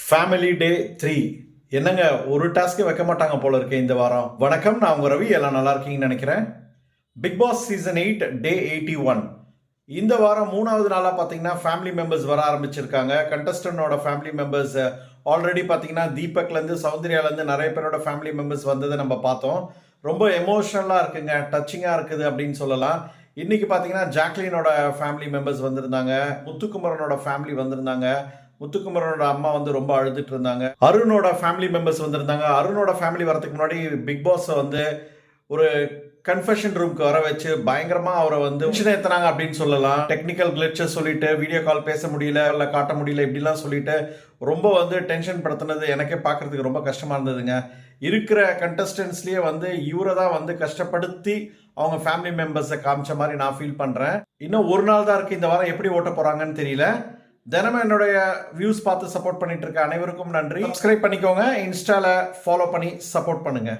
Family டே 3 என்னங்க ஒரு டாஸ்க்கே வைக்க மாட்டாங்க போல இருக்கு இந்த வாரம். வணக்கம், நான் உங்க ரவி. எல்லாம் நல்லா இருக்கீங்கன்னு நினைக்கிறேன். பிக் பாஸ் சீசன் 8 டே 81 இந்த வாரம் 3வது நாளாக பார்த்தீங்கன்னா ஃபேமிலி மெம்பர்ஸ் வர ஆரம்பிச்சிருக்காங்க. கண்டஸ்டன்டோட ஃபேமிலி மெம்பர்ஸ் ஆல்ரெடி பார்த்தீங்கன்னா தீபக்லேருந்து சௌந்தர்யாலேருந்து நிறைய பேரோட ஃபேமிலி மெம்பர்ஸ் வந்ததை நம்ம பார்த்தோம். ரொம்ப எமோஷ்னலாக இருக்குங்க, டச்சிங்காக இருக்குது அப்படின்னு சொல்லலாம். இன்னைக்கு பார்த்தீங்கன்னா ஜாக்லினோட ஃபேமிலி மெம்பர்ஸ் வந்திருந்தாங்க, முத்துக்குமரனோட ஃபேமிலி வந்திருந்தாங்க. முத்துக்குமரனோட அம்மா வந்து ரொம்ப அழுதுட்டு இருந்தாங்க. அருணோட ஃபேமிலி மெம்பர்ஸ் வந்திருந்தாங்க. அருணோட ஃபேமிலி வரதுக்கு முன்னாடி பிக் பாஸ் வந்து ஒரு கன்ஃபெஷன் ரூம்க்கு வர வச்சு பயங்கரமா அவரை வந்து பிரச்சனை ஏத்துனாங்க அப்படின்னு சொல்லலாம். டெக்னிக்கல் கிளிச்சஸ் சொல்லிட்டு வீடியோ கால் பேச முடியல, இல்லை காட்ட முடியல, இப்படிலாம் சொல்லிட்டு ரொம்ப வந்து டென்ஷன் படுத்தினது எனக்கே பார்க்கறதுக்கு ரொம்ப கஷ்டமா இருந்ததுங்க. இருக்கிற கண்டஸ்டன்ஸ்லயே வந்து இவரை தான் வந்து கஷ்டப்படுத்தி அவங்க ஃபேமிலி மெம்பர்ஸை காமிச்ச மாதிரி நான் ஃபீல் பண்றேன். இன்னும் ஒரு நாள் தான் இருக்கு. இந்த வாரம் எப்படி ஓட்ட போறாங்கன்னு தெரியல. தினமும் என்னுடைய வியூஸ் பார்த்து சப்போர்ட் பண்ணிட்டு இருக்க அனைவருக்கும் நன்றி. சப்ஸ்கிரைப் பண்ணிக்கோங்க, இன்ஸ்டால ஃபாலோ பண்ணி சப்போர்ட் பண்ணுங்க.